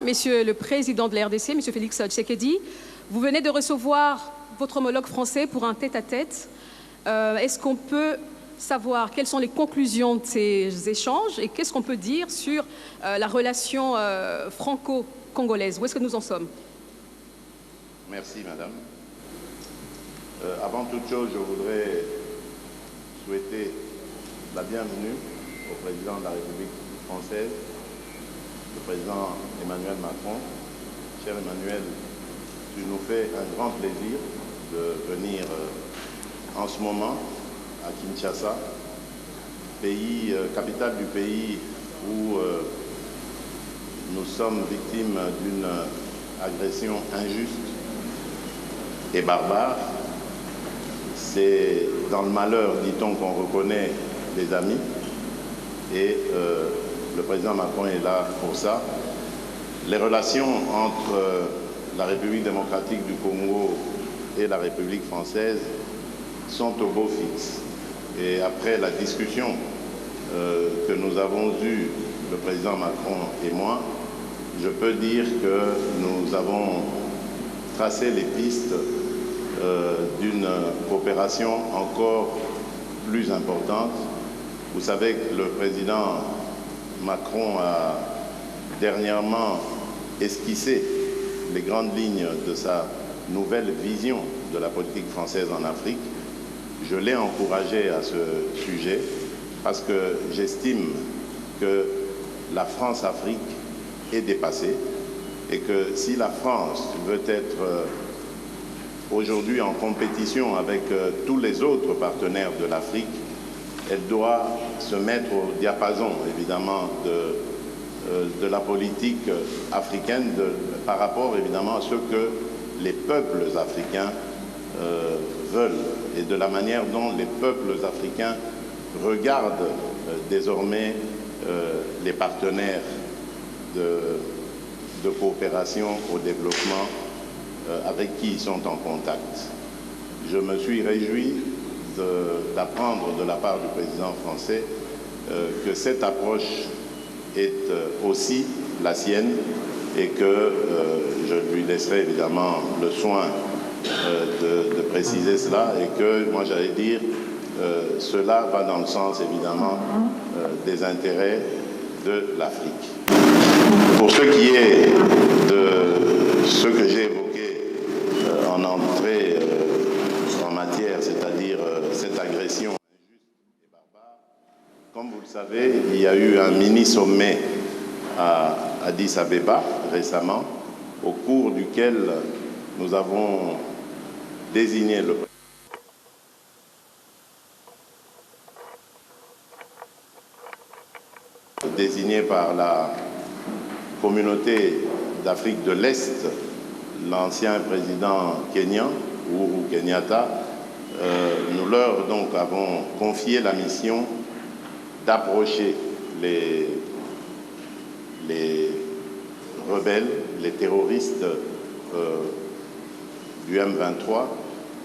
Monsieur le Président de la RDC, Monsieur Félix Tshisekedi, vous venez de recevoir votre homologue français pour un tête-à-tête. Est-ce qu'on peut savoir quelles sont les conclusions de ces échanges et qu'est-ce qu'on peut dire sur la relation franco-congolaise? Où est-ce que nous en sommes? Merci, Madame. Avant toute chose, je voudrais souhaiter la bienvenue au Président de la République française, le Président Emmanuel Macron. Cher Emmanuel, tu nous fais un grand plaisir de venir en ce moment à Kinshasa, capitale du pays où nous sommes victimes d'une agression injuste et barbare. C'est dans le malheur, dit-on, qu'on reconnaît les amis. Et le président Macron est là pour ça. Les relations entre la République démocratique du Congo et la République française sont au beau fixe. Et après la discussion que nous avons eue, le président Macron et moi, je peux dire que nous avons tracé les pistes d'une coopération encore plus importante. Vous savez que le président Macron a dernièrement esquissé les grandes lignes de sa nouvelle vision de la politique française en Afrique. Je l'ai encouragé à ce sujet parce que j'estime que la France-Afrique est dépassée et que si la France veut être aujourd'hui en compétition avec tous les autres partenaires de l'Afrique, elle doit se mettre au diapason, évidemment, de la politique africaine par rapport, évidemment, à ce que les peuples africains veulent et de la manière dont les peuples africains regardent désormais les partenaires de coopération au développement avec qui ils sont en contact. Je me suis réjoui d'apprendre de la part du président français que cette approche est aussi la sienne et que je lui laisserai évidemment le soin de préciser cela et que, moi j'allais dire, cela va dans le sens évidemment des intérêts de l'Afrique. Pour ce qui est de ce que j'ai évoqué en entrée en matière, c'est-à-dire cette agression injuste et barbare, comme vous le savez, il y a eu un mini-sommet à Addis Abeba récemment, au cours duquel nous avons désigné le désigné par la communauté d'Afrique de l'Est, l'ancien président kényan, Uhuru Kenyatta. Nous leur donc avons confié la mission d'approcher les rebelles, les terroristes du M23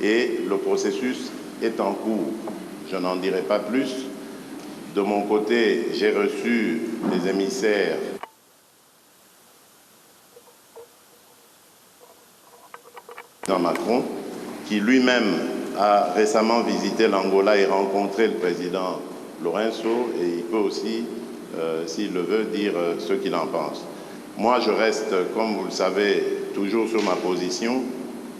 et le processus est en cours. Je n'en dirai pas plus. De mon côté, j'ai reçu des émissaires dans Macron, qui lui-même a récemment visité l'Angola et rencontré le président Lourenço, et il peut aussi, s'il le veut, dire ce qu'il en pense. Moi, je reste, comme vous le savez, toujours sur ma position.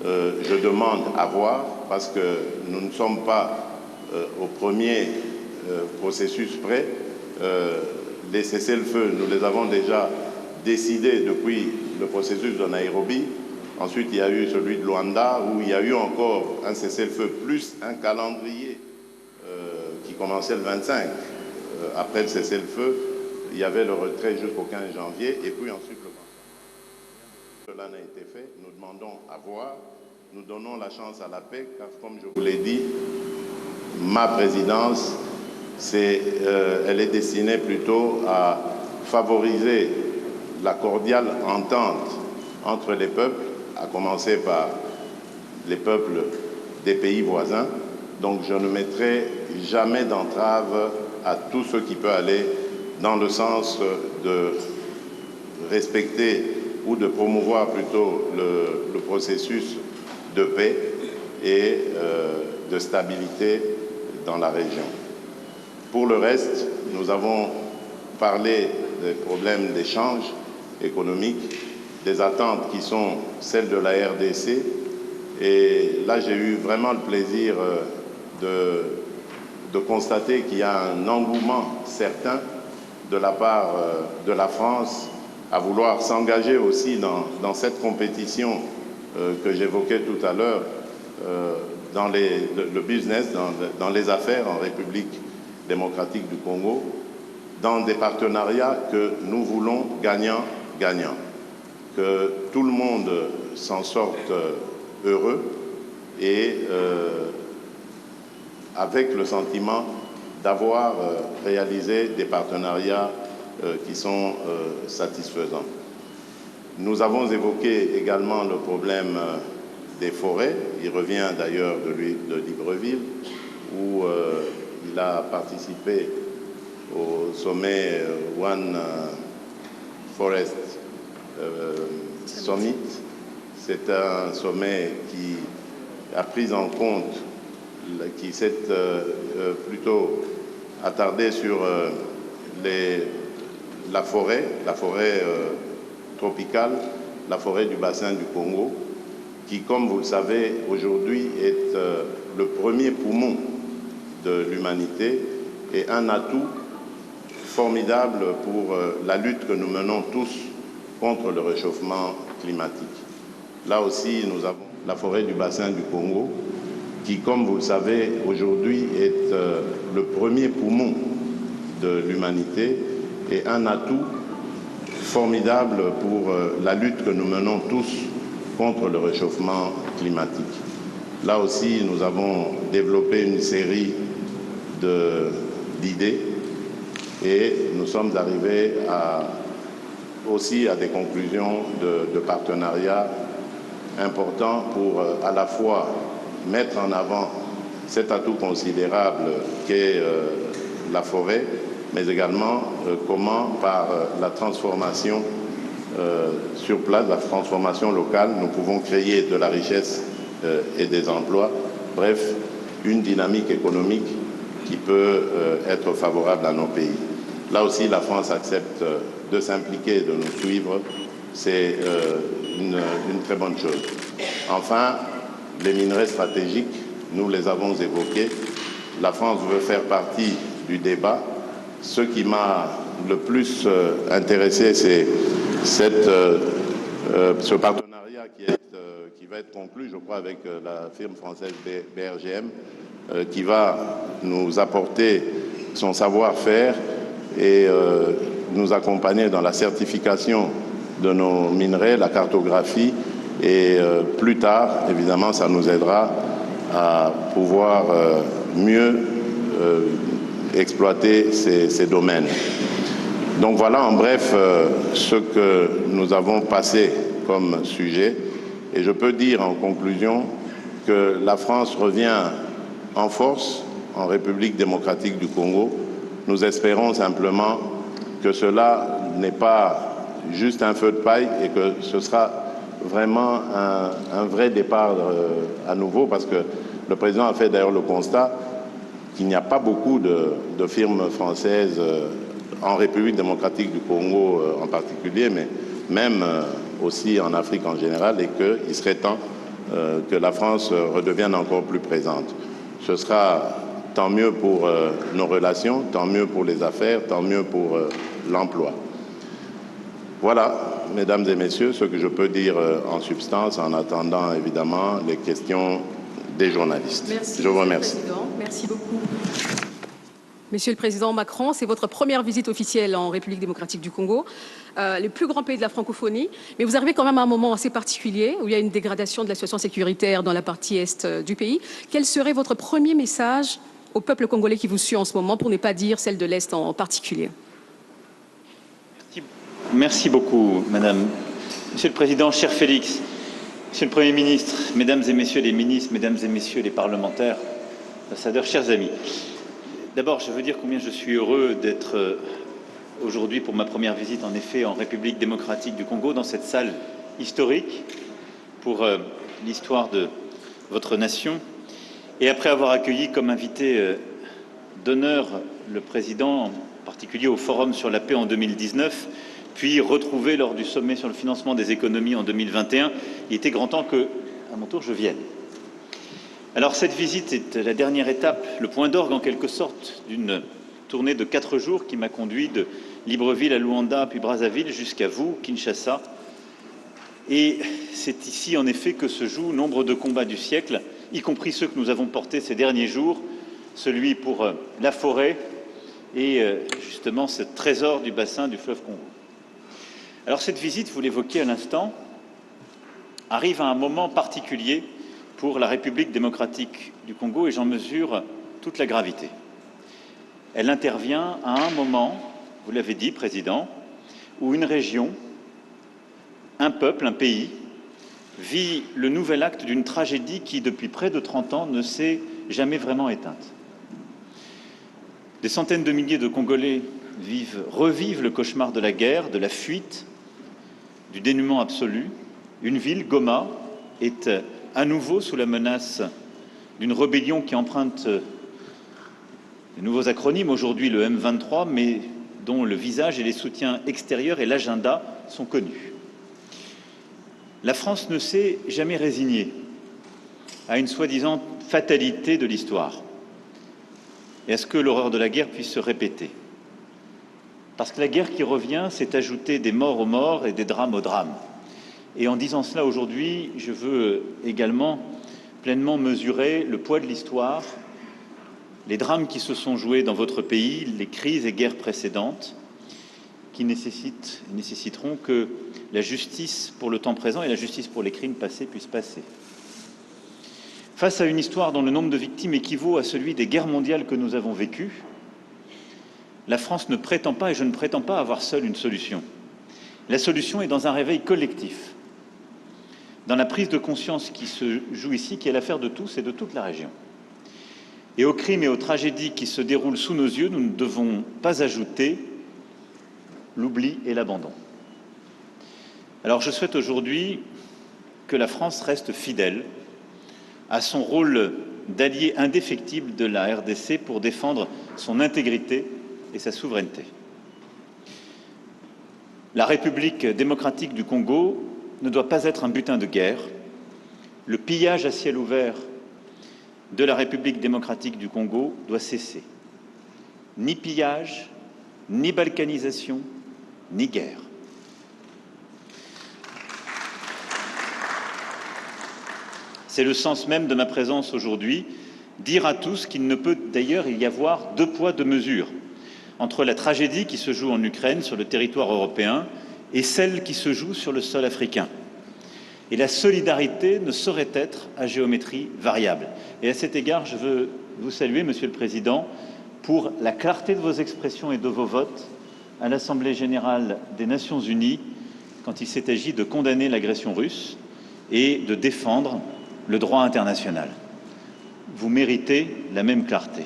Je demande à voir, parce que nous ne sommes pas au premier processus près. Les cessez-le-feu, nous les avons déjà décidés depuis le processus de Nairobi. Ensuite, il y a eu celui de Luanda, où il y a eu encore un cessez-le-feu, plus un calendrier qui commençait le 25. Après le cessez-le-feu, il y avait le retrait jusqu'au 15 janvier, et puis ensuite le vent. Cela n'a été fait. Nous demandons à voir. Nous donnons la chance à la paix, car comme je vous l'ai dit, ma présidence, elle est destinée plutôt à favoriser la cordiale entente entre les peuples, à commencer par les peuples des pays voisins. Donc je ne mettrai jamais d'entrave à tout ce qui peut aller dans le sens de respecter ou de promouvoir plutôt le processus de paix et de stabilité dans la région. Pour le reste, nous avons parlé des problèmes d'échange économique, des attentes qui sont celles de la RDC. Et là, j'ai eu vraiment le plaisir de constater qu'il y a un engouement certain de la part de la France à vouloir s'engager aussi dans cette compétition que j'évoquais tout à l'heure, dans le business, dans les affaires en République démocratique du Congo, dans des partenariats que nous voulons gagnant-gagnant, que tout le monde s'en sorte heureux et avec le sentiment d'avoir réalisé des partenariats qui sont satisfaisants. Nous avons évoqué également le problème des forêts. Il revient d'ailleurs de Libreville, où il a participé au sommet One Forest Summit. C'est un sommet qui a pris en compte, qui s'est plutôt attardé sur la forêt tropicale, la forêt du bassin du Congo, qui, comme vous le savez, aujourd'hui est le premier poumon de l'humanité et un atout formidable pour la lutte que nous menons tous contre le réchauffement climatique. Là aussi, nous avons la forêt du bassin du Congo, qui, comme vous le savez, aujourd'hui est le premier poumon de l'humanité et un atout formidable pour la lutte que nous menons tous contre le réchauffement climatique. Là aussi, nous avons développé une série d'idées et nous sommes arrivés aussi à des conclusions de partenariat importants pour à la fois mettre en avant cet atout considérable qu'est la forêt, mais également comment, par la transformation sur place, la transformation locale, nous pouvons créer de la richesse et des emplois. Bref, une dynamique économique qui peut être favorable à nos pays. Là aussi, la France accepte de s'impliquer, de nous suivre. C'est une très bonne chose. Enfin, les minerais stratégiques, nous les avons évoqués. La France veut faire partie du débat. Ce qui m'a le plus intéressé, c'est ce partenariat qui va être conclu, je crois, avec la firme française BRGM, qui va nous apporter son savoir-faire et nous accompagner dans la certification de nos minerais, la cartographie, et plus tard, évidemment, ça nous aidera à pouvoir mieux exploiter ces domaines. Donc voilà en bref ce que nous avons passé comme sujet. Et je peux dire en conclusion que la France revient en force en République démocratique du Congo. Nous espérons simplement que cela n'est pas juste un feu de paille et que ce sera vraiment un vrai départ à nouveau, parce que le président a fait d'ailleurs le constat qu'il n'y a pas beaucoup de firmes françaises en République démocratique du Congo en particulier, mais même aussi en Afrique en général, et qu'il serait temps que la France redevienne encore plus présente. Ce sera tant mieux pour nos relations, tant mieux pour les affaires, tant mieux pour l'emploi. Voilà, mesdames et messieurs, ce que je peux dire en substance, en attendant évidemment les questions des journalistes. Merci, je vous remercie. Merci beaucoup. Monsieur le Président Macron, c'est votre première visite officielle en République démocratique du Congo, le plus grand pays de la francophonie. Mais vous arrivez quand même à un moment assez particulier où il y a une dégradation de la situation sécuritaire dans la partie est du pays. Quel serait votre premier message au peuple congolais qui vous suit en ce moment, pour ne pas dire celle de l'Est en particulier? Merci beaucoup, Madame. Monsieur le Président, cher Félix, Monsieur le Premier ministre, Mesdames et Messieurs les ministres, Mesdames et Messieurs les parlementaires, ambassadeurs, chers amis. D'abord, je veux dire combien je suis heureux d'être aujourd'hui pour ma première visite, en effet, en République démocratique du Congo, dans cette salle historique pour l'histoire de votre nation. Et après avoir accueilli comme invité d'honneur le président, en particulier au Forum sur la paix en 2019, puis retrouvé lors du sommet sur le financement des économies en 2021, il était grand temps que, à mon tour, je vienne. Alors cette visite est la dernière étape, le point d'orgue en quelque sorte d'une tournée de 4 jours qui m'a conduit de Libreville à Luanda puis Brazzaville jusqu'à vous, Kinshasa. Et c'est ici en effet que se jouent nombre de combats du siècle, y compris ceux que nous avons portés ces derniers jours, celui pour la forêt et justement ce trésor du bassin du fleuve Congo. Alors cette visite, vous l'évoquiez à l'instant, arrive à un moment particulier pour la République démocratique du Congo et j'en mesure toute la gravité. Elle intervient à un moment, vous l'avez dit, Président, où une région, un peuple, un pays, vit le nouvel acte d'une tragédie qui, depuis près de 30 ans, ne s'est jamais vraiment éteinte. Des centaines de milliers de Congolais revivent le cauchemar de la guerre, de la fuite, du dénuement absolu. Une ville, Goma, est à nouveau sous la menace d'une rébellion qui emprunte de nouveaux acronymes, aujourd'hui le M23, mais dont le visage et les soutiens extérieurs et l'agenda sont connus. La France ne s'est jamais résignée à une soi-disant fatalité de l'histoire et à ce que l'horreur de la guerre puisse se répéter. Parce que la guerre qui revient, c'est ajouter des morts aux morts et des drames aux drames. Et en disant cela aujourd'hui, je veux également pleinement mesurer le poids de l'histoire, les drames qui se sont joués dans votre pays, les crises et guerres précédentes, qui nécessiteront que la justice pour le temps présent et la justice pour les crimes passés puissent passer. Face à une histoire dont le nombre de victimes équivaut à celui des guerres mondiales que nous avons vécues, la France ne prétend pas, et je ne prétends pas, avoir seule une solution. La solution est dans un réveil collectif, dans la prise de conscience qui se joue ici, qui est l'affaire de tous et de toute la région. Et aux crimes et aux tragédies qui se déroulent sous nos yeux, nous ne devons pas ajouter l'oubli et l'abandon. Alors je souhaite aujourd'hui que la France reste fidèle à son rôle d'allié indéfectible de la RDC pour défendre son intégrité et sa souveraineté. La République démocratique du Congo ne doit pas être un butin de guerre. Le pillage à ciel ouvert de la République démocratique du Congo doit cesser. Ni pillage, ni balkanisation, ni guerre. C'est le sens même de ma présence aujourd'hui, dire à tous qu'il ne peut d'ailleurs y avoir 2 poids 2 mesures entre la tragédie qui se joue en Ukraine, sur le territoire européen, et celle qui se joue sur le sol africain. Et la solidarité ne saurait être à géométrie variable. Et à cet égard, je veux vous saluer, Monsieur le Président, pour la clarté de vos expressions et de vos votes à l'Assemblée générale des Nations unies quand il s'est agi de condamner l'agression russe et de défendre le droit international. Vous méritez la même clarté.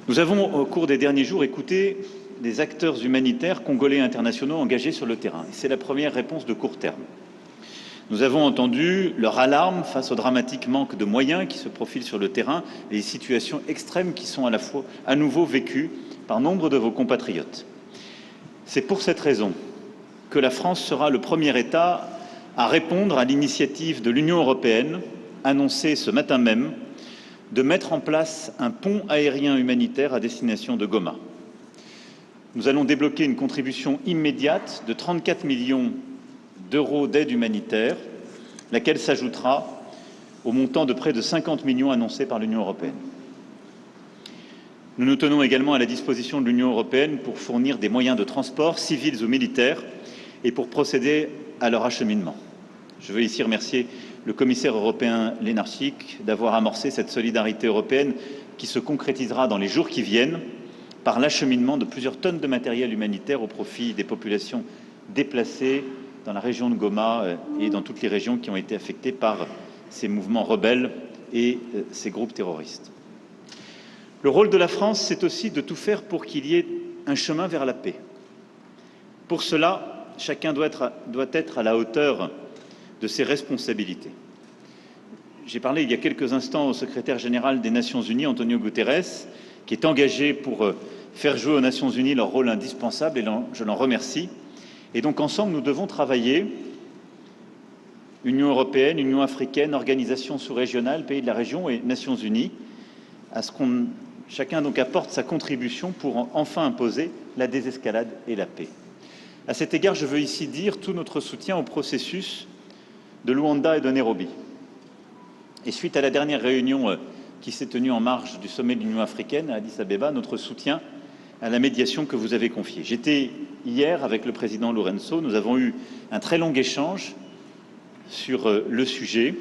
Nous avons, au cours des derniers jours, écouté des acteurs humanitaires congolais et internationaux engagés sur le terrain. C'est la première réponse de court terme. Nous avons entendu leur alarme face au dramatique manque de moyens qui se profilent sur le terrain et les situations extrêmes qui sont à nouveau vécues par nombre de vos compatriotes. C'est pour cette raison que la France sera le premier État à répondre à l'initiative de l'Union européenne, annoncée ce matin même, de mettre en place un pont aérien humanitaire à destination de Goma. Nous allons débloquer une contribution immédiate de 34 millions d'euros d'aide humanitaire, laquelle s'ajoutera au montant de près de 50 millions annoncés par l'Union européenne. Nous nous tenons également à la disposition de l'Union européenne pour fournir des moyens de transport, civils ou militaires, et pour procéder à leur acheminement. Je veux ici remercier le commissaire européen Lenarčič d'avoir amorcé cette solidarité européenne qui se concrétisera dans les jours qui viennent par l'acheminement de plusieurs tonnes de matériel humanitaire au profit des populations déplacées dans la région de Goma et dans toutes les régions qui ont été affectées par ces mouvements rebelles et ces groupes terroristes. Le rôle de la France, c'est aussi de tout faire pour qu'il y ait un chemin vers la paix. Pour cela, chacun doit être à la hauteur de ses responsabilités. J'ai parlé il y a quelques instants au secrétaire général des Nations Unies, Antonio Guterres, qui est engagé pour faire jouer aux Nations Unies leur rôle indispensable, et je l'en remercie. Et donc ensemble, nous devons travailler, Union européenne, Union africaine, organisations sous-régionales, pays de la région et Nations Unies, à ce qu'on chacun donc apporte sa contribution pour enfin imposer la désescalade et la paix. À cet égard, je veux ici dire tout notre soutien au processus de Luanda et de Nairobi. Et suite à la dernière réunion qui s'est tenue en marge du sommet de l'Union africaine à Addis Abeba, notre soutien à la médiation que vous avez confiée. J'étais hier avec le président Lourenço, nous avons eu un très long échange sur le sujet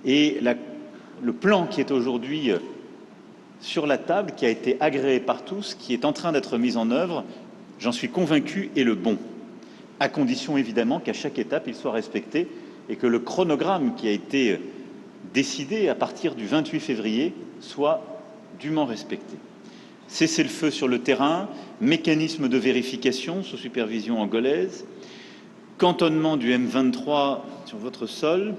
et le plan qui est aujourd'hui sur la table, qui a été agréé par tous, qui est en train d'être mis en œuvre, j'en suis convaincu, est le bon, à condition évidemment qu'à chaque étape il soit respecté et que le chronogramme qui a été décidé à partir du 28 février soit dûment respecté. Cessez-le-feu sur le terrain, mécanisme de vérification sous supervision angolaise, cantonnement du M23 sur votre sol,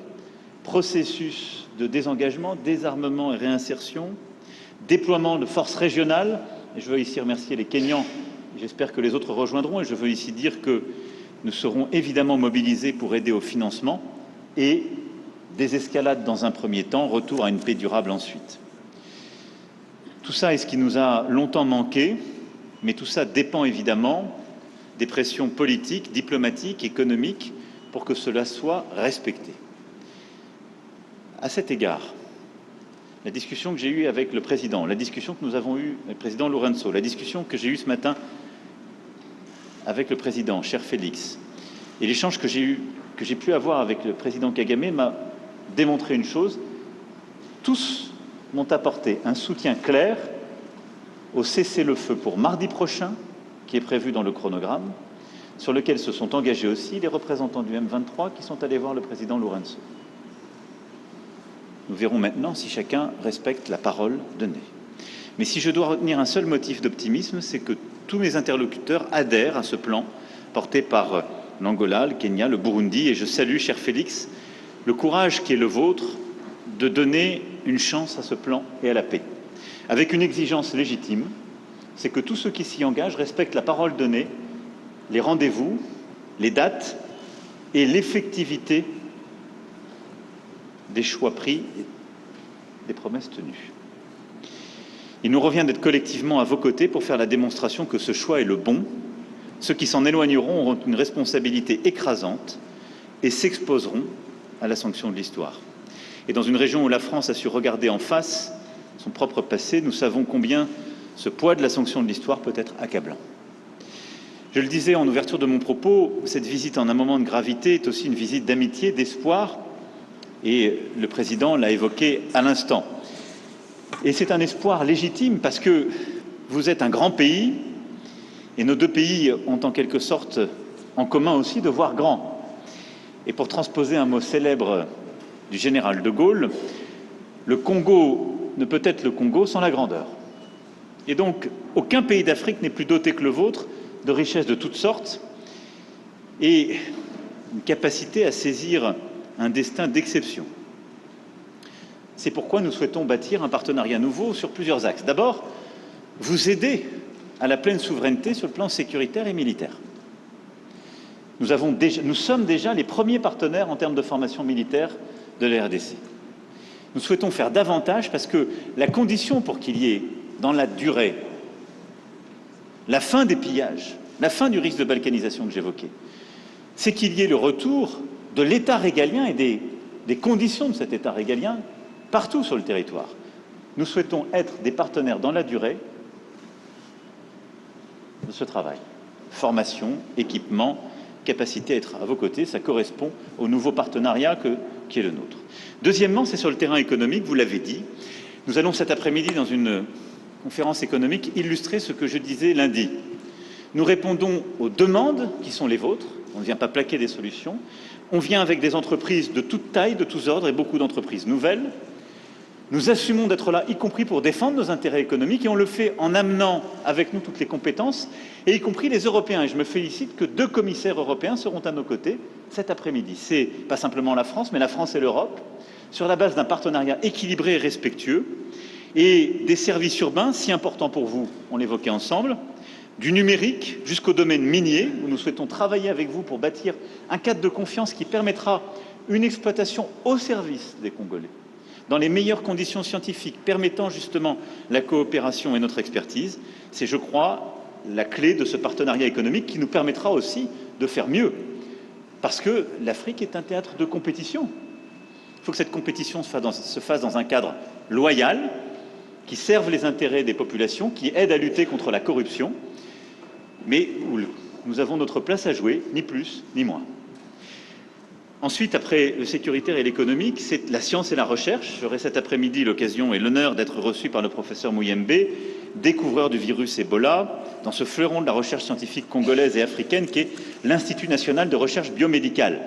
processus de désengagement, désarmement et réinsertion, déploiement de forces régionales. Et je veux ici remercier les Kenyans, j'espère que les autres rejoindront, et je veux ici dire que nous serons évidemment mobilisés pour aider au financement et désescalade dans un premier temps, retour à une paix durable ensuite. Tout ça est ce qui nous a longtemps manqué, mais tout ça dépend évidemment des pressions politiques, diplomatiques, économiques, pour que cela soit respecté. À cet égard, la discussion que j'ai eue avec le président, la discussion que nous avons eue avec le président Lourenço, la discussion que j'ai eue ce matin avec le président, cher Félix, et l'échange que j'ai pu avoir avec le président Kagame m'a démontré une chose: tous m'ont apporté un soutien clair au cessez-le-feu pour mardi prochain, qui est prévu dans le chronogramme, sur lequel se sont engagés aussi les représentants du M23 qui sont allés voir le président Lourenço. Nous verrons maintenant si chacun respecte la parole donnée. Mais si je dois retenir un seul motif d'optimisme, c'est que tous mes interlocuteurs adhèrent à ce plan porté par l'Angola, le Kenya, le Burundi, et je salue, cher Félix, le courage qui est le vôtre de donner une chance à ce plan et à la paix, avec une exigence légitime, c'est que tous ceux qui s'y engagent respectent la parole donnée, les rendez-vous, les dates et l'effectivité des choix pris et des promesses tenues. Il nous revient d'être collectivement à vos côtés pour faire la démonstration que ce choix est le bon. Ceux qui s'en éloigneront auront une responsabilité écrasante et s'exposeront à la sanction de l'histoire. Et dans une région où la France a su regarder en face son propre passé, nous savons combien ce poids de la sanction de l'histoire peut être accablant. Je le disais en ouverture de mon propos, cette visite en un moment de gravité est aussi une visite d'amitié, d'espoir, et le président l'a évoqué à l'instant. Et c'est un espoir légitime parce que vous êtes un grand pays et nos deux pays ont en quelque sorte en commun aussi de voir grand. Et pour transposer un mot célèbre du général de Gaulle, le Congo ne peut être le Congo sans la grandeur. Et donc, aucun pays d'Afrique n'est plus doté que le vôtre de richesses de toutes sortes et une capacité à saisir un destin d'exception. C'est pourquoi nous souhaitons bâtir un partenariat nouveau sur plusieurs axes. D'abord, vous aider à la pleine souveraineté sur le plan sécuritaire et militaire. Nous sommes déjà les premiers partenaires en termes de formation militaire de la RDC. Nous souhaitons faire davantage parce que la condition pour qu'il y ait, dans la durée, la fin des pillages, la fin du risque de balkanisation que j'évoquais, c'est qu'il y ait le retour de l'État régalien et des conditions de cet État régalien partout sur le territoire. Nous souhaitons être des partenaires dans la durée de ce travail. Formation, équipement, capacité à être à vos côtés, ça correspond au nouveau partenariat qui est le nôtre. Deuxièmement, c'est sur le terrain économique, vous l'avez dit. Nous allons cet après-midi, dans une conférence économique, illustrer ce que je disais lundi. Nous répondons aux demandes qui sont les vôtres, on ne vient pas plaquer des solutions, on vient avec des entreprises de toute taille, de tous ordres et beaucoup d'entreprises nouvelles. Nous assumons d'être là, y compris pour défendre nos intérêts économiques, et on le fait en amenant avec nous toutes les compétences, et y compris les Européens. Et je me félicite que 2 commissaires européens seront à nos côtés cet après-midi. C'est pas simplement la France, mais la France et l'Europe, sur la base d'un partenariat équilibré et respectueux, et des services urbains si importants pour vous, on l'évoquait ensemble, du numérique jusqu'au domaine minier, où nous souhaitons travailler avec vous pour bâtir un cadre de confiance qui permettra une exploitation au service des Congolais, dans les meilleures conditions scientifiques, permettant justement la coopération et notre expertise. C'est, je crois, la clé de ce partenariat économique qui nous permettra aussi de faire mieux. Parce que l'Afrique est un théâtre de compétition. Il faut que cette compétition se fasse dans un cadre loyal, qui serve les intérêts des populations, qui aide à lutter contre la corruption, mais où nous avons notre place à jouer, ni plus ni moins. Ensuite, après le sécuritaire et l'économique, c'est la science et la recherche. J'aurai cet après-midi l'occasion et l'honneur d'être reçu par le professeur Muyembe, découvreur du virus Ebola, dans ce fleuron de la recherche scientifique congolaise et africaine qui est l'Institut national de recherche biomédicale.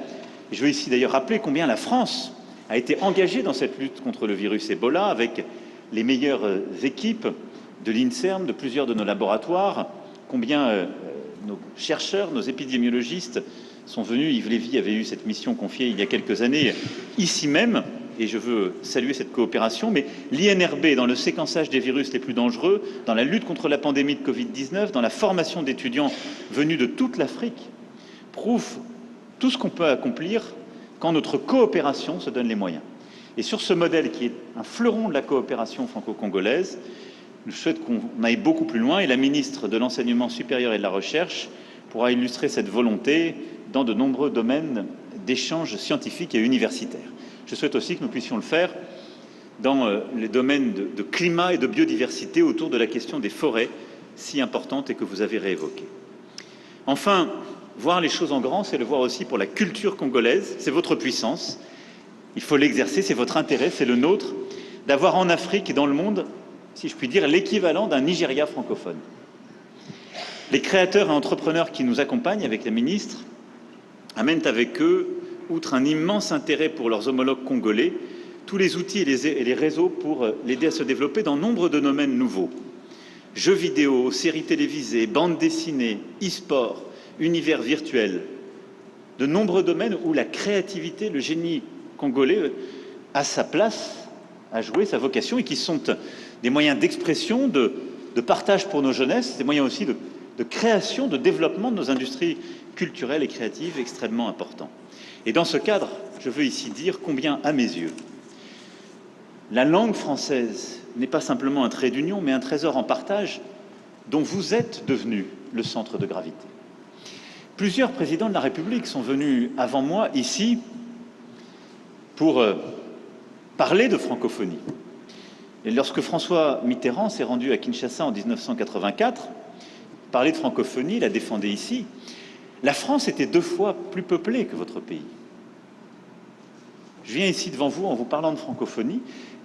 Et je veux ici d'ailleurs rappeler combien la France a été engagée dans cette lutte contre le virus Ebola avec les meilleures équipes de l'INSERM, de plusieurs de nos laboratoires, combien nos chercheurs, nos épidémiologistes sont venus. Yves Lévy avait eu cette mission confiée il y a quelques années, ici même, et je veux saluer cette coopération, mais l'INRB, dans le séquençage des virus les plus dangereux, dans la lutte contre la pandémie de Covid-19, dans la formation d'étudiants venus de toute l'Afrique, prouve tout ce qu'on peut accomplir quand notre coopération se donne les moyens. Et sur ce modèle qui est un fleuron de la coopération franco-congolaise, je souhaite qu'on aille beaucoup plus loin, et la ministre de l'Enseignement supérieur et de la Recherche pourra illustrer cette volonté dans de nombreux domaines d'échanges scientifiques et universitaires. Je souhaite aussi que nous puissions le faire dans les domaines de climat et de biodiversité autour de la question des forêts, si importante et que vous avez réévoquée. Enfin, voir les choses en grand, c'est le voir aussi pour la culture congolaise, c'est votre puissance, il faut l'exercer, c'est votre intérêt, c'est le nôtre, d'avoir en Afrique et dans le monde, si je puis dire, l'équivalent d'un Nigeria francophone. Les créateurs et entrepreneurs qui nous accompagnent avec la ministre amènent avec eux, outre un immense intérêt pour leurs homologues congolais, tous les outils et les réseaux pour l'aider à se développer dans nombre de domaines nouveaux. Jeux vidéo, séries télévisées, bandes dessinées, e-sport, univers virtuel. De nombreux domaines où la créativité, le génie congolais a sa place à jouer, sa vocation, et qui sont des moyens d'expression, de partage pour nos jeunesses, des moyens aussi de création, de développement de nos industries culturelles et créatives extrêmement importants. Et dans ce cadre, je veux ici dire combien, à mes yeux, la langue française n'est pas simplement un trait d'union, mais un trésor en partage dont vous êtes devenu le centre de gravité. Plusieurs présidents de la République sont venus avant moi ici pour parler de francophonie. Et lorsque François Mitterrand s'est rendu à Kinshasa en 1984, parler de francophonie, la défendait ici, la France était 2 fois plus peuplée que votre pays. Je viens ici devant vous en vous parlant de francophonie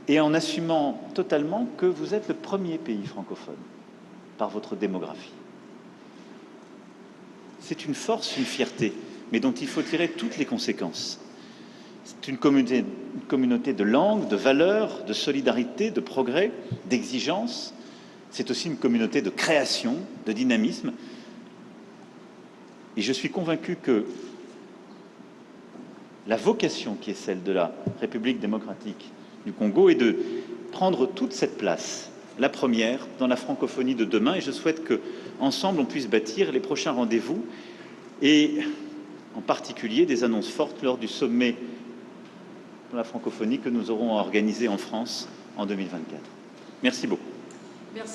et en assumant totalement que vous êtes le premier pays francophone par votre démographie. C'est une force, une fierté, mais dont il faut tirer toutes les conséquences. C'est une communauté de langues, de valeurs, de solidarité, de progrès, d'exigence. C'est aussi une communauté de création, de dynamisme. Et je suis convaincu que la vocation qui est celle de la République démocratique du Congo est de prendre toute cette place, la première, dans la francophonie de demain. Et je souhaite qu'ensemble, on puisse bâtir les prochains rendez-vous et en particulier des annonces fortes lors du sommet de la francophonie que nous aurons organisé en France en 2024. Merci beaucoup. Merci.